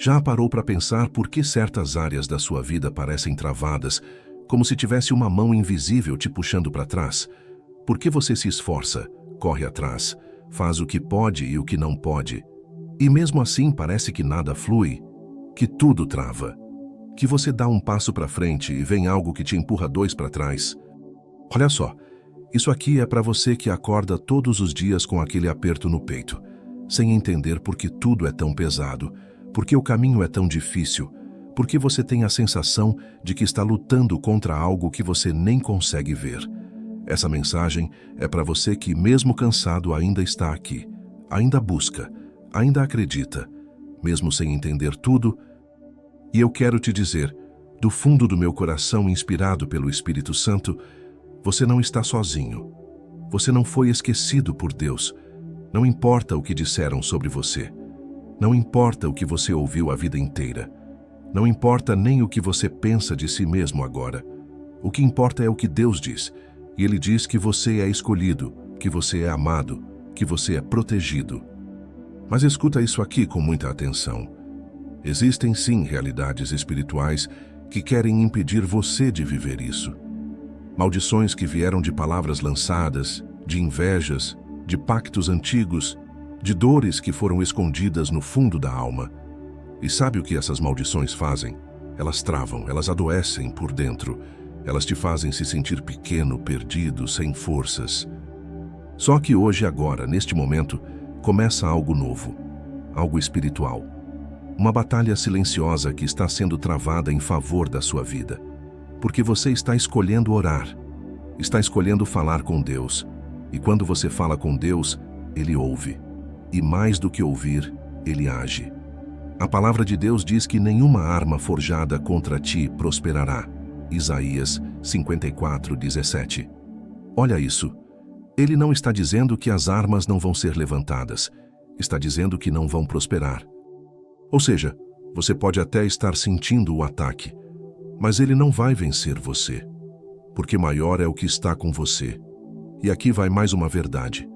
Já parou para pensar por que certas áreas da sua vida parecem travadas, como se tivesse uma mão invisível te puxando para trás? Por que você se esforça, corre atrás, faz o que pode e o que não pode? E mesmo assim parece que nada flui, que tudo trava, que você dá um passo para frente e vem algo que te empurra dois para trás. Olha só, isso aqui é para você que acorda todos os dias com aquele aperto no peito, sem entender por que tudo é tão pesado, por que o caminho é tão difícil, por que você tem a sensação de que está lutando contra algo que você nem consegue ver. Essa mensagem é para você que, mesmo cansado, ainda está aqui, ainda busca, ainda acredita, mesmo sem entender tudo. E eu quero te dizer, do fundo do meu coração, inspirado pelo Espírito Santo, você não está sozinho. Você não foi esquecido por Deus. Não importa o que disseram sobre você. Não importa o que você ouviu a vida inteira. Não importa nem o que você pensa de si mesmo agora. O que importa é o que Deus diz. E Ele diz que você é escolhido, que você é amado, que você é protegido. Mas escuta isso aqui com muita atenção. Existem sim realidades espirituais que querem impedir você de viver isso. Maldições que vieram de palavras lançadas, de invejas, de pactos antigos, de dores que foram escondidas no fundo da alma. E sabe o que essas maldições fazem? Elas travam, elas adoecem por dentro. Elas te fazem se sentir pequeno, perdido, sem forças. Só que hoje, agora, neste momento, começa algo novo, algo espiritual. Uma batalha silenciosa que está sendo travada em favor da sua vida. Porque você está escolhendo orar, está escolhendo falar com Deus. E quando você fala com Deus, Ele ouve. E mais do que ouvir, Ele age. A palavra de Deus diz que nenhuma arma forjada contra ti prosperará. Isaías 54:17. Olha isso. Ele não está dizendo que as armas não vão ser levantadas. Está dizendo que não vão prosperar. Ou seja, você pode até estar sentindo o ataque, mas ele não vai vencer você, porque maior é o que está com você. E aqui vai mais uma verdade.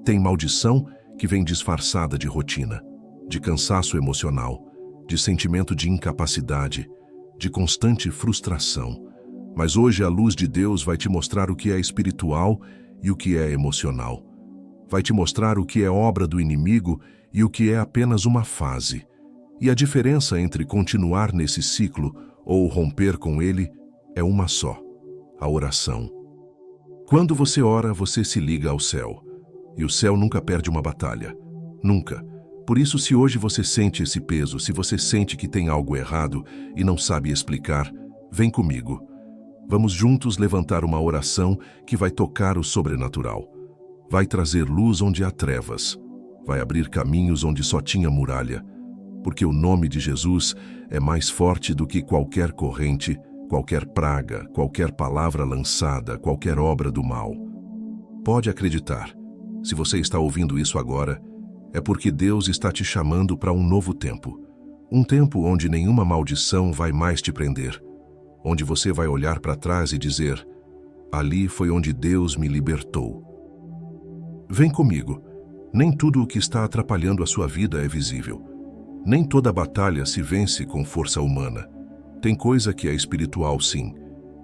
Tem maldição que vem disfarçada de rotina, de cansaço emocional, de sentimento de incapacidade, de constante frustração. Mas hoje a luz de Deus vai te mostrar o que é espiritual e o que é emocional. Vai te mostrar o que é obra do inimigo e o que é apenas uma fase. E a diferença entre continuar nesse ciclo ou romper com ele é uma só: a oração. Quando você ora, você se liga ao céu. E o céu nunca perde uma batalha. Nunca. Por isso, se hoje você sente esse peso, se você sente que tem algo errado e não sabe explicar, vem comigo. Vamos juntos levantar uma oração que vai tocar o sobrenatural. Vai trazer luz onde há trevas. Vai abrir caminhos onde só tinha muralha. Porque o nome de Jesus é mais forte do que qualquer corrente, qualquer praga, qualquer palavra lançada, qualquer obra do mal. Pode acreditar. Se você está ouvindo isso agora, é porque Deus está te chamando para um novo tempo. Um tempo onde nenhuma maldição vai mais te prender. Onde você vai olhar para trás e dizer: ali foi onde Deus me libertou. Vem comigo. Nem tudo o que está atrapalhando a sua vida é visível. Nem toda batalha se vence com força humana. Tem coisa que é espiritual, sim.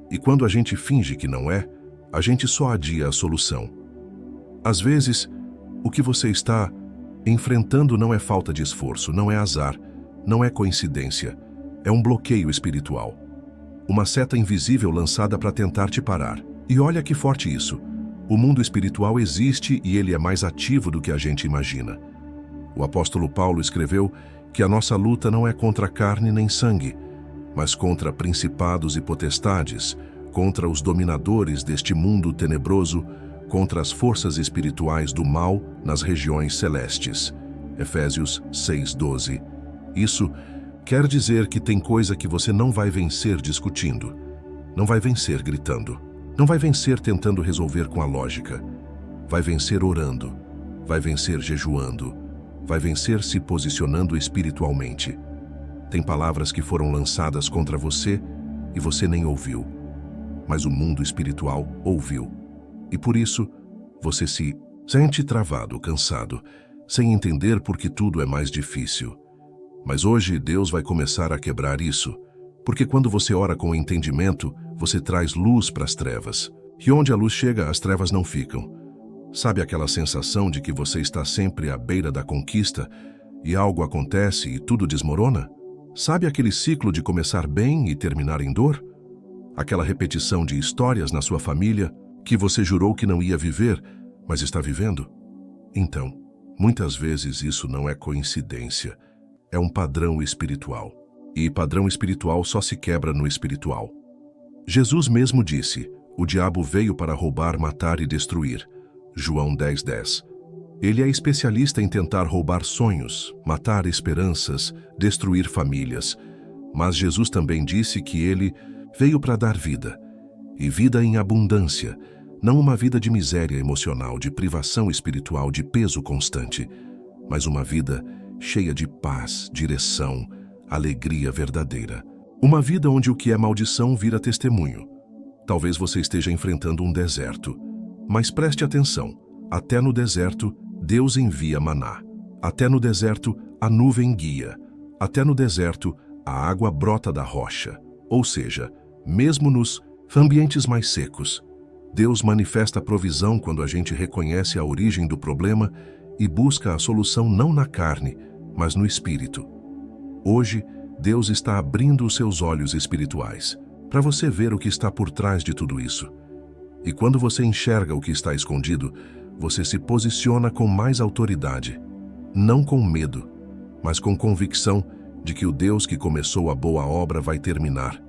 E quando a gente finge que não é, a gente só adia a solução. Às vezes, o que você está enfrentando não é falta de esforço, não é azar, não é coincidência. É um bloqueio espiritual. Uma seta invisível lançada para tentar te parar. E olha que forte isso. O mundo espiritual existe e ele é mais ativo do que a gente imagina. O apóstolo Paulo escreveu que a nossa luta não é contra carne nem sangue, mas contra principados e potestades, contra os dominadores deste mundo tenebroso, contra as forças espirituais do mal nas regiões celestes. Efésios 6:12. Isso quer dizer que tem coisa que você não vai vencer discutindo, não vai vencer gritando, não vai vencer tentando resolver com a lógica. Vai vencer orando, vai vencer jejuando, vai vencer se posicionando espiritualmente. Tem palavras que foram lançadas contra você e você nem ouviu, mas o mundo espiritual ouviu. E por isso, você se sente travado, cansado, sem entender por que tudo é mais difícil. Mas hoje Deus vai começar a quebrar isso, porque quando você ora com entendimento, você traz luz para as trevas. E onde a luz chega, as trevas não ficam. Sabe aquela sensação de que você está sempre à beira da conquista e algo acontece e tudo desmorona? Sabe aquele ciclo de começar bem e terminar em dor? Aquela repetição de histórias na sua família que você jurou que não ia viver, mas está vivendo? Então, muitas vezes isso não é coincidência, é um padrão espiritual. E padrão espiritual só se quebra no espiritual. Jesus mesmo disse: o diabo veio para roubar, matar e destruir. João 10:10. Ele é especialista em tentar roubar sonhos, matar esperanças, destruir famílias. Mas Jesus também disse que ele veio para dar vida, e vida em abundância, não uma vida de miséria emocional, de privação espiritual, de peso constante, mas uma vida cheia de paz, direção, alegria verdadeira. Uma vida onde o que é maldição vira testemunho. Talvez você esteja enfrentando um deserto, mas preste atenção, até no deserto, Deus envia maná. Até no deserto, a nuvem guia. Até no deserto, a água brota da rocha. Ou seja, mesmo nos ambientes mais secos, Deus manifesta provisão quando a gente reconhece a origem do problema e busca a solução não na carne, mas no espírito. Hoje, Deus está abrindo os seus olhos espirituais para você ver o que está por trás de tudo isso. E quando você enxerga o que está escondido, você se posiciona com mais autoridade, não com medo, mas com convicção de que o Deus que começou a boa obra vai terminar,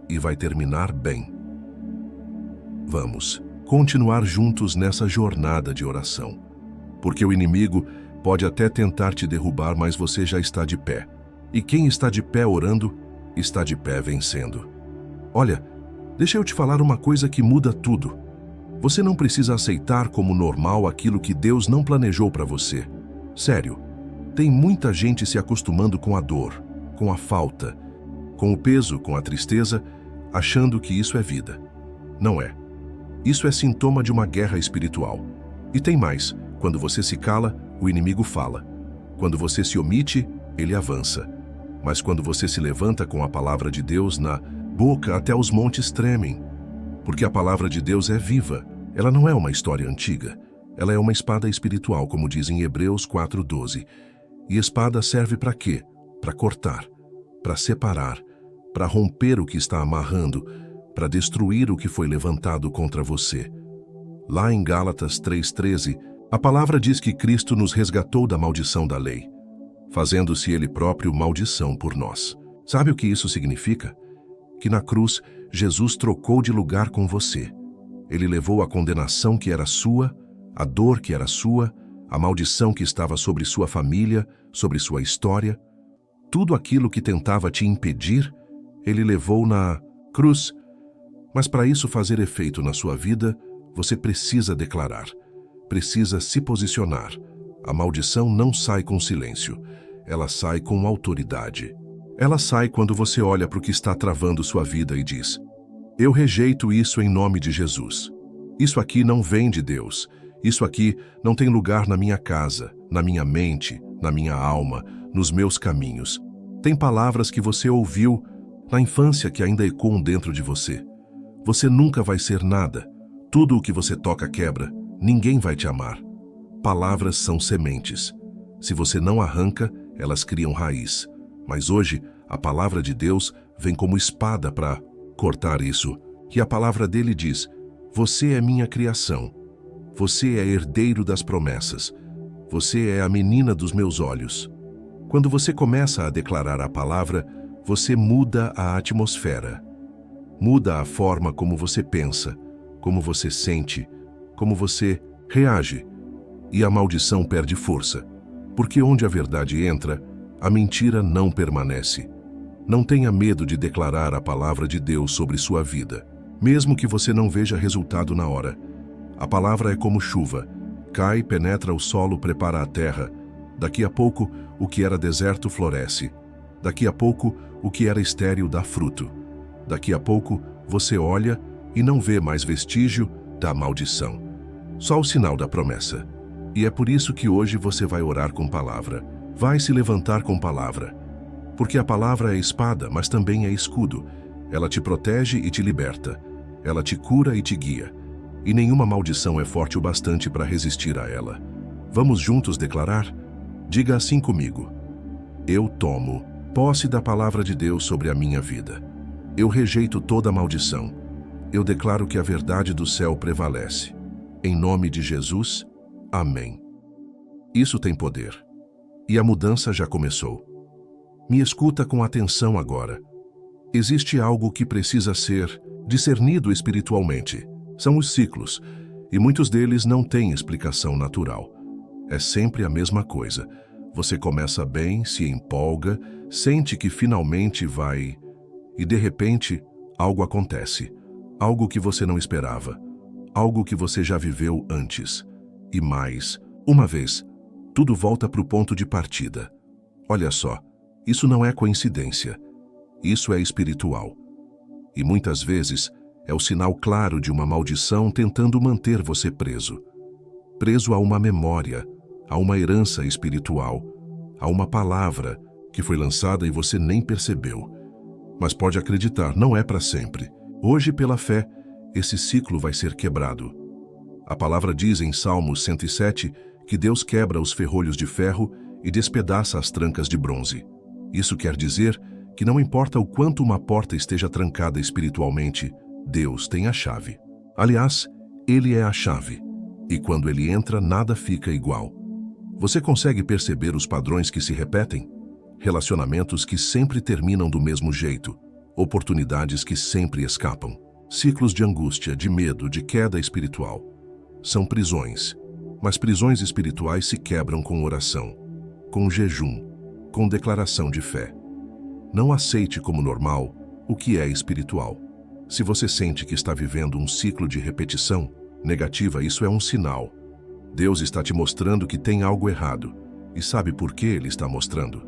e vai terminar bem. Vamos continuar juntos nessa jornada de oração, porque o inimigo pode até tentar te derrubar, mas você já está de pé. E quem está de pé orando, está de pé vencendo. Olha, deixa eu te falar uma coisa que muda tudo. Você não precisa aceitar como normal aquilo que Deus não planejou para você. Sério, tem muita gente se acostumando com a dor, com a falta, com o peso, com a tristeza, achando que isso é vida. Não é. Isso é sintoma de uma guerra espiritual. E tem mais, quando você se cala, o inimigo fala. Quando você se omite, ele avança. Mas quando você se levanta com a palavra de Deus na boca, até os montes tremem. Porque a palavra de Deus é viva. Ela não é uma história antiga. Ela é uma espada espiritual, como diz em Hebreus 4:12. E espada serve para quê? Para cortar, para separar, para romper o que está amarrando, para destruir o que foi levantado contra você. Lá em Gálatas 3:13, a palavra diz que Cristo nos resgatou da maldição da lei, fazendo-se Ele próprio maldição por nós. Sabe o que isso significa? Que na cruz, Jesus trocou de lugar com você. Ele levou a condenação que era sua, a dor que era sua, a maldição que estava sobre sua família, sobre sua história. Tudo aquilo que tentava te impedir, Ele levou na cruz. Mas para isso fazer efeito na sua vida, você precisa declarar, precisa se posicionar. A maldição não sai com silêncio, ela sai com autoridade. Ela sai quando você olha para o que está travando sua vida e diz: eu rejeito isso em nome de Jesus. Isso aqui não vem de Deus. Isso aqui não tem lugar na minha casa, na minha mente, na minha alma, nos meus caminhos. Tem palavras que você ouviu na infância que ainda ecoam dentro de você. Você nunca vai ser nada. Tudo o que você toca quebra. Ninguém vai te amar. Palavras são sementes. Se você não arranca, elas criam raiz. Mas hoje, a palavra de Deus vem como espada para cortar isso. E a palavra dele diz: você é minha criação. Você é herdeiro das promessas. Você é a menina dos meus olhos. Quando você começa a declarar a palavra, você muda a atmosfera. Muda a forma como você pensa, como você sente, como você reage. E a maldição perde força. Porque onde a verdade entra, a mentira não permanece. Não tenha medo de declarar a palavra de Deus sobre sua vida, mesmo que você não veja resultado na hora. A palavra é como chuva. Cai, penetra o solo, prepara a terra. Daqui a pouco, o que era deserto floresce. Daqui a pouco, o que era estéril dá fruto. Daqui a pouco, você olha e não vê mais vestígio da maldição. Só o sinal da promessa. E é por isso que hoje você vai orar com palavra. Vai se levantar com palavra. Porque a palavra é espada, mas também é escudo. Ela te protege e te liberta. Ela te cura e te guia. E nenhuma maldição é forte o bastante para resistir a ela. Vamos juntos declarar? Diga assim comigo. Eu tomo posse da palavra de Deus sobre a minha vida. Eu rejeito toda maldição. Eu declaro que a verdade do céu prevalece. Em nome de Jesus, amém. Isso tem poder. E a mudança já começou. Me escuta com atenção agora. Existe algo que precisa ser discernido espiritualmente. São os ciclos, e muitos deles não têm explicação natural. É sempre a mesma coisa. Você começa bem, se empolga, sente que finalmente vai... E de repente, algo acontece. Algo que você não esperava. Algo que você já viveu antes. E mais, uma vez, tudo volta para o ponto de partida. Olha só, isso não é coincidência. Isso é espiritual. E muitas vezes é o sinal claro de uma maldição tentando manter você preso. Preso a uma memória, a uma herança espiritual, a uma palavra que foi lançada e você nem percebeu. Mas pode acreditar, não é para sempre. Hoje, pela fé, esse ciclo vai ser quebrado. A palavra diz em Salmos 107 que Deus quebra os ferrolhos de ferro e despedaça as trancas de bronze. Isso quer dizer que não importa o quanto uma porta esteja trancada espiritualmente, Deus tem a chave. Aliás, Ele é a chave. E quando Ele entra, nada fica igual. Você consegue perceber os padrões que se repetem? Relacionamentos que sempre terminam do mesmo jeito. Oportunidades que sempre escapam. Ciclos de angústia, de medo, de queda espiritual. São prisões. Mas prisões espirituais se quebram com oração, com jejum, com declaração de fé. Não aceite como normal o que é espiritual. Se você sente que está vivendo um ciclo de repetição negativa, isso é um sinal. Deus está te mostrando que tem algo errado. E sabe por que Ele está mostrando?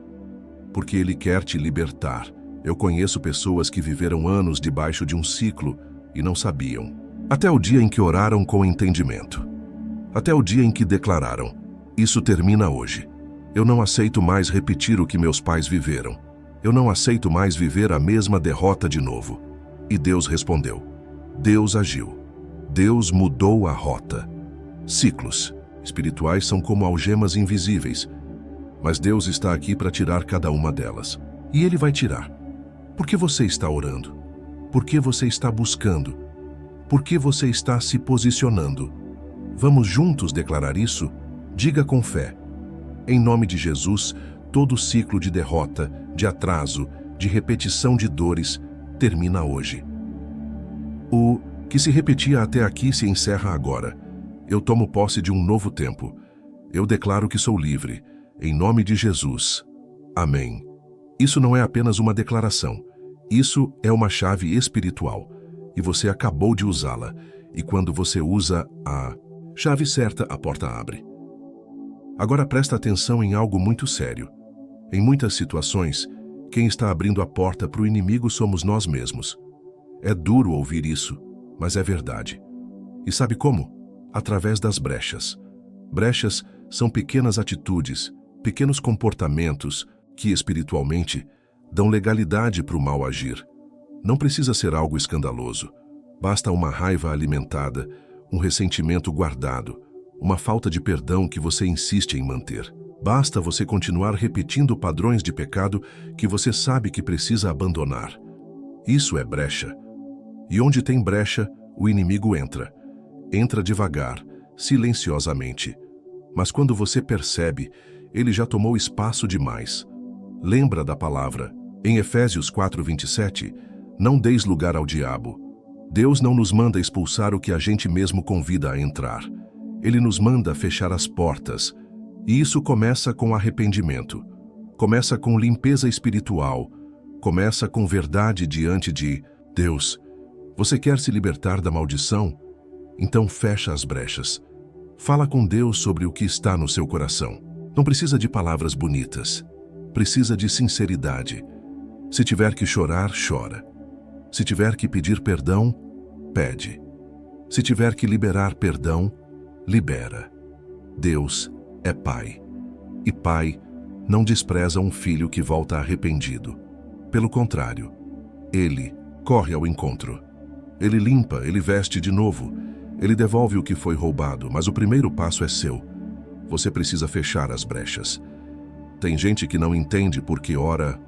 Porque Ele quer te libertar. Eu conheço pessoas que viveram anos debaixo de um ciclo e não sabiam. Até o dia em que oraram com entendimento. Até o dia em que declararam: isso termina hoje. Eu não aceito mais repetir o que meus pais viveram. Eu não aceito mais viver a mesma derrota de novo. E Deus respondeu. Deus agiu. Deus mudou a rota. Ciclos espirituais são como algemas invisíveis, mas Deus está aqui para tirar cada uma delas. E Ele vai tirar. Por que você está orando? Por que você está buscando? Por que você está se posicionando? Vamos juntos declarar isso? Diga com fé. Em nome de Jesus, todo ciclo de derrota, de atraso, de repetição de dores, termina hoje. O que se repetia até aqui se encerra agora. Eu tomo posse de um novo tempo. Eu declaro que sou livre. Em nome de Jesus. Amém. Isso não é apenas uma declaração. Isso é uma chave espiritual. E você acabou de usá-la. E quando você usa a chave certa, a porta abre. Agora presta atenção em algo muito sério. Em muitas situações, quem está abrindo a porta para o inimigo somos nós mesmos. É duro ouvir isso, mas é verdade. E sabe como? Através das brechas. Brechas são pequenas atitudes, pequenos comportamentos que, espiritualmente, dão legalidade para o mal agir. Não precisa ser algo escandaloso. Basta uma raiva alimentada, um ressentimento guardado, uma falta de perdão que você insiste em manter. Basta você continuar repetindo padrões de pecado que você sabe que precisa abandonar. Isso é brecha. E onde tem brecha, o inimigo entra. Entra devagar, silenciosamente. Mas quando você percebe, ele já tomou espaço demais. Lembra da palavra. Em Efésios 4:27, não deis lugar ao diabo. Deus não nos manda expulsar o que a gente mesmo convida a entrar. Ele nos manda fechar as portas. E isso começa com arrependimento. Começa com limpeza espiritual. Começa com verdade diante de Deus. Você quer se libertar da maldição? Então fecha as brechas. Fala com Deus sobre o que está no seu coração. Não precisa de palavras bonitas. Precisa de sinceridade. Se tiver que chorar, chora. Se tiver que pedir perdão, pede. Se tiver que liberar perdão, libera. Deus é Pai. E Pai não despreza um filho que volta arrependido. Pelo contrário, ele corre ao encontro. Ele limpa, ele veste de novo, ele devolve o que foi roubado, mas o primeiro passo é seu. Você precisa fechar as brechas. Tem gente que não entende porque ora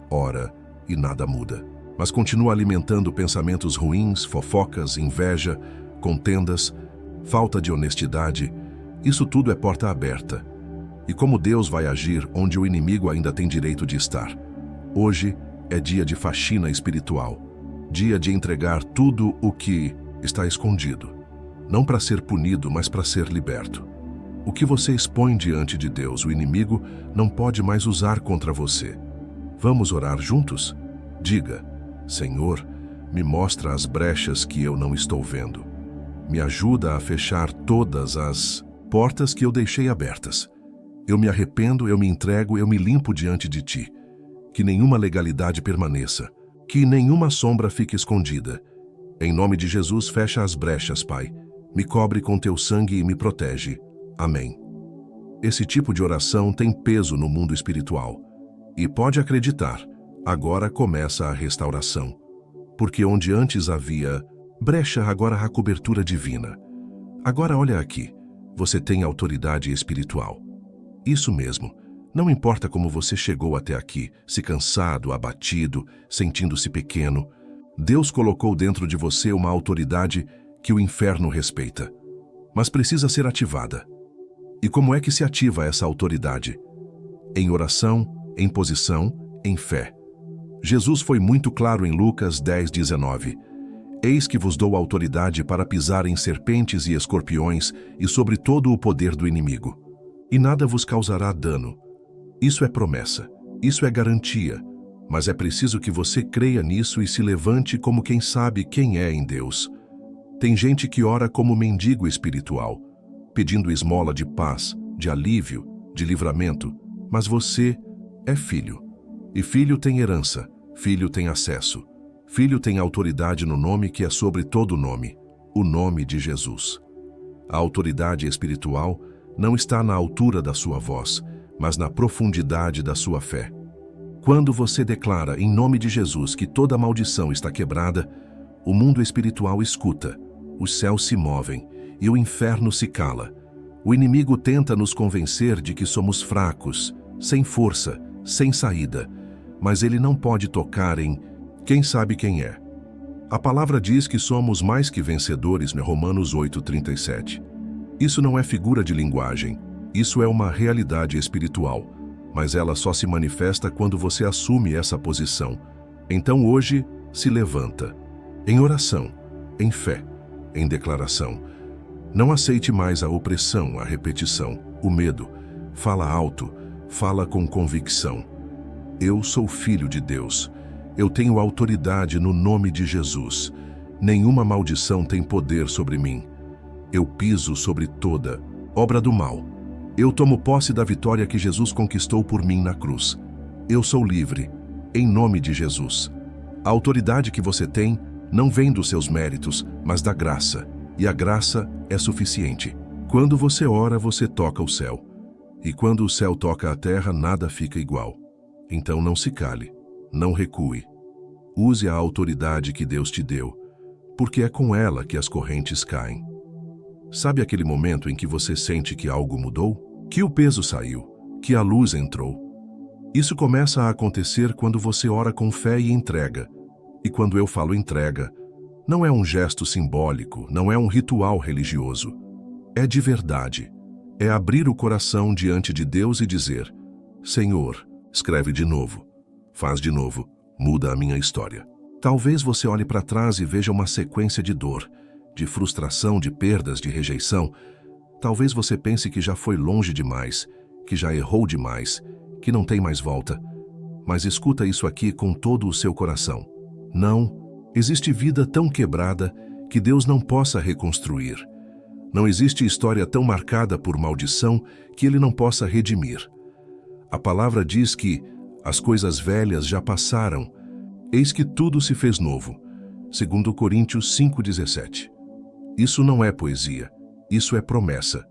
e nada muda, mas continua alimentando pensamentos ruins, fofocas, inveja, contendas, falta de honestidade. Isso tudo é porta aberta. E como Deus vai agir onde o inimigo ainda tem direito de estar? Hoje é dia de faxina espiritual, dia de entregar tudo o que está escondido, não para ser punido, mas para ser liberto. O que você expõe diante de Deus, o inimigo não pode mais usar contra você. Vamos orar juntos? Diga: Senhor, me mostra as brechas que eu não estou vendo. Me ajuda a fechar todas as portas que eu deixei abertas. Eu me arrependo, eu me entrego, eu me limpo diante de Ti. Que nenhuma legalidade permaneça, que nenhuma sombra fique escondida. Em nome de Jesus, fecha as brechas, Pai. Me cobre com Teu sangue e me protege. Amém. Esse tipo de oração tem peso no mundo espiritual. E pode acreditar, agora começa a restauração. Porque onde antes havia brecha, agora há cobertura divina. Agora olha aqui, você tem autoridade espiritual. Isso mesmo, não importa como você chegou até aqui, se cansado, abatido, sentindo-se pequeno, Deus colocou dentro de você uma autoridade que o inferno respeita, mas precisa ser ativada. E como é que se ativa essa autoridade? Em oração, em posição, em fé. Jesus foi muito claro em Lucas 10:19. Eis que vos dou autoridade para pisar em serpentes e escorpiões e sobre todo o poder do inimigo. E nada vos causará dano. Isso é promessa, isso é garantia, mas é preciso que você creia nisso e se levante como quem sabe quem é em Deus. Tem gente que ora como mendigo espiritual, pedindo esmola de paz, de alívio, de livramento, mas você é filho. E filho tem herança, filho tem acesso, filho tem autoridade no nome que é sobre todo nome, o nome de Jesus. A autoridade espiritual não está na altura da sua voz, mas na profundidade da sua fé. Quando você declara em nome de Jesus que toda maldição está quebrada, o mundo espiritual escuta, os céus se movem e o inferno se cala. O inimigo tenta nos convencer de que somos fracos, sem força, sem saída, mas ele não pode tocar em quem sabe quem é. A palavra diz que somos mais que vencedores, em Romanos 8:37. Isso não é figura de linguagem, isso é uma realidade espiritual, mas ela só se manifesta quando você assume essa posição. Então hoje, se levanta, em oração, em fé, em declaração. Não aceite mais a opressão, a repetição, o medo. Fala alto, fala com convicção. Eu sou filho de Deus. Eu tenho autoridade no nome de Jesus. Nenhuma maldição tem poder sobre mim. Eu piso sobre toda obra do mal. Eu tomo posse da vitória que Jesus conquistou por mim na cruz. Eu sou livre, em nome de Jesus. A autoridade que você tem não vem dos seus méritos, mas da graça. E a graça é suficiente. Quando você ora, você toca o céu. E quando o céu toca a terra, nada fica igual. Então não se cale, não recue. Use a autoridade que Deus te deu, porque é com ela que as correntes caem. Sabe aquele momento em que você sente que algo mudou? Que o peso saiu, que a luz entrou? Isso começa a acontecer quando você ora com fé e entrega. E quando eu falo entrega, não é um gesto simbólico, não é um ritual religioso. É de verdade. É abrir o coração diante de Deus e dizer: Senhor, escreve de novo, faz de novo, muda a minha história. Talvez você olhe para trás e veja uma sequência de dor, de frustração, de perdas, de rejeição. Talvez você pense que já foi longe demais, que já errou demais, que não tem mais volta. Mas escuta isso aqui com todo o seu coração. Não, existe vida tão quebrada que Deus não possa reconstruir. Não existe história tão marcada por maldição que Ele não possa redimir. A palavra diz que as coisas velhas já passaram, eis que tudo se fez novo. 2 Coríntios 5:17. Isso não é poesia, isso é promessa.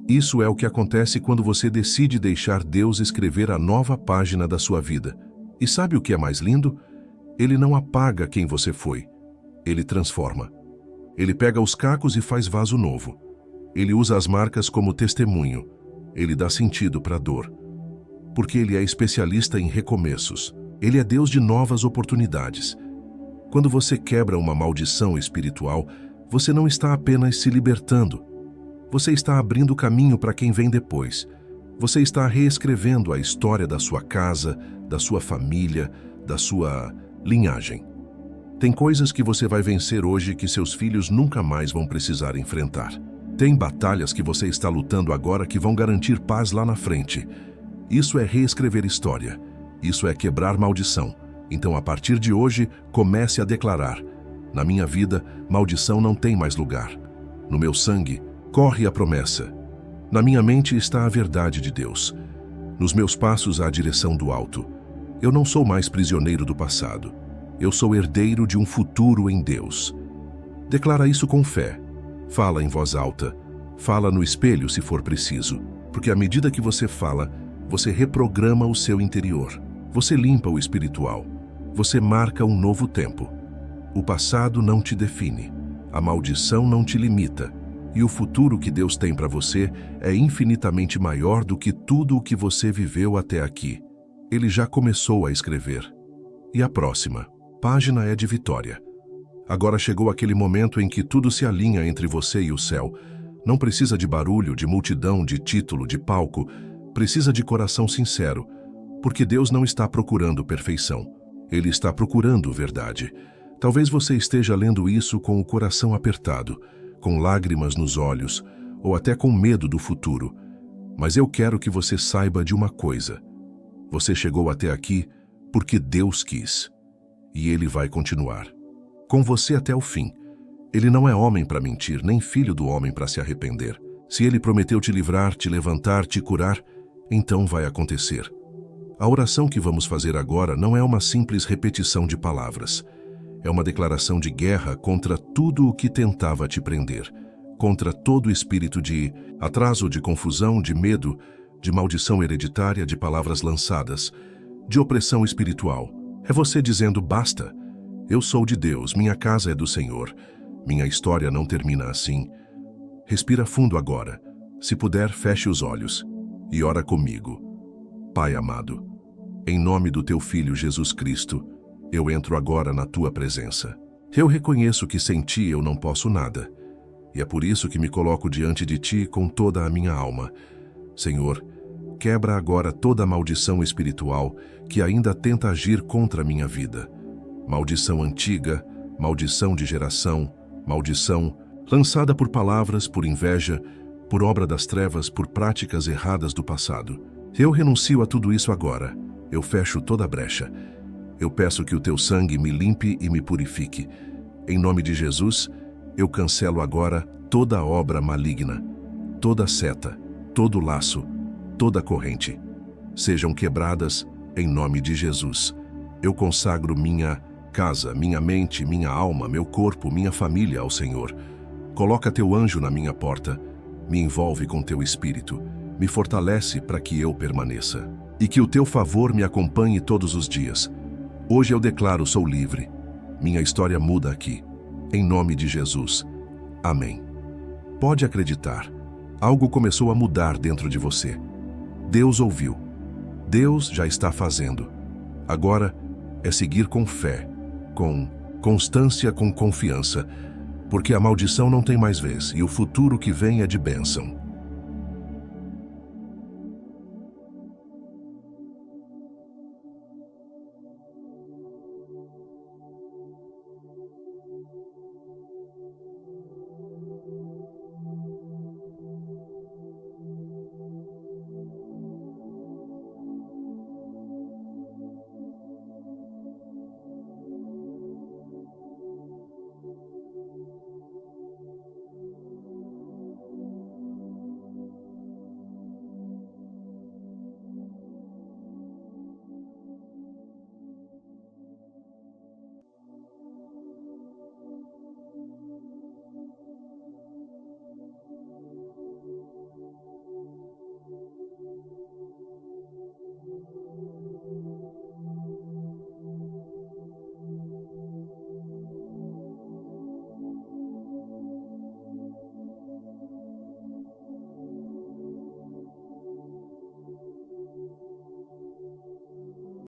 Isso é o que acontece quando você decide deixar Deus escrever a nova página da sua vida. E sabe o que é mais lindo? Ele não apaga quem você foi. Ele transforma. Ele pega os cacos e faz vaso novo. Ele usa as marcas como testemunho. Ele dá sentido para a dor. Porque ele é especialista em recomeços. Ele é Deus de novas oportunidades. Quando você quebra uma maldição espiritual, você não está apenas se libertando. Você está abrindo caminho para quem vem depois. Você está reescrevendo a história da sua casa, da sua família, da sua linhagem. Tem coisas que você vai vencer hoje que seus filhos nunca mais vão precisar enfrentar. Tem batalhas que você está lutando agora que vão garantir paz lá na frente. Isso é reescrever história. Isso é quebrar maldição. Então, a partir de hoje, comece a declarar: na minha vida, maldição não tem mais lugar. No meu sangue, corre a promessa. Na minha mente está a verdade de Deus. Nos meus passos, a direção do alto. Eu não sou mais prisioneiro do passado. Eu sou herdeiro de um futuro em Deus. Declara isso com fé. Fala em voz alta. Fala no espelho se for preciso. Porque à medida que você fala, você reprograma o seu interior. Você limpa o espiritual. Você marca um novo tempo. O passado não te define. A maldição não te limita. E o futuro que Deus tem para você é infinitamente maior do que tudo o que você viveu até aqui. Ele já começou a escrever. E a próxima página é de vitória. Agora chegou aquele momento em que tudo se alinha entre você e o céu. Não precisa de barulho, de multidão, de título, de palco. Precisa de coração sincero. Porque Deus não está procurando perfeição. Ele está procurando verdade. Talvez você esteja lendo isso com o coração apertado, com lágrimas nos olhos, ou até com medo do futuro. Mas eu quero que você saiba de uma coisa. Você chegou até aqui porque Deus quis. E Ele vai continuar. Com você até o fim. Ele não é homem para mentir, nem filho do homem para se arrepender. Se Ele prometeu te livrar, te levantar, te curar, então vai acontecer. A oração que vamos fazer agora não é uma simples repetição de palavras. É uma declaração de guerra contra tudo o que tentava te prender, contra todo espírito de atraso, de confusão, de medo, de maldição hereditária, de palavras lançadas, de opressão espiritual. É você dizendo: basta, eu sou de Deus, minha casa é do Senhor, minha história não termina assim. Respira fundo agora. Se puder, feche os olhos e ora comigo. Pai amado, em nome do Teu Filho Jesus Cristo, eu entro agora na Tua presença. Eu reconheço que sem Ti eu não posso nada, e é por isso que me coloco diante de Ti com toda a minha alma. Senhor, quebra agora toda a maldição espiritual que ainda tenta agir contra a minha vida. Maldição antiga, maldição de geração, maldição lançada por palavras, por inveja, por obra das trevas, por práticas erradas do passado. Eu renuncio a tudo isso agora. Eu fecho toda a brecha. Eu peço que o Teu sangue me limpe e me purifique. Em nome de Jesus, eu cancelo agora toda obra maligna, toda seta, todo laço, toda corrente. Sejam quebradas em nome de Jesus. Eu consagro minha casa, minha mente, minha alma, meu corpo, minha família ao Senhor. Coloca Teu anjo na minha porta. Me envolve com Teu Espírito. Me fortalece para que eu permaneça. E que o Teu favor me acompanhe todos os dias. Hoje eu declaro: sou livre. Minha história muda aqui. Em nome de Jesus. Amém. Pode acreditar. Algo começou a mudar dentro de você. Deus ouviu. Deus já está fazendo. Agora é seguir com fé, com constância, com confiança, porque a maldição não tem mais vez e o futuro que vem é de bênção.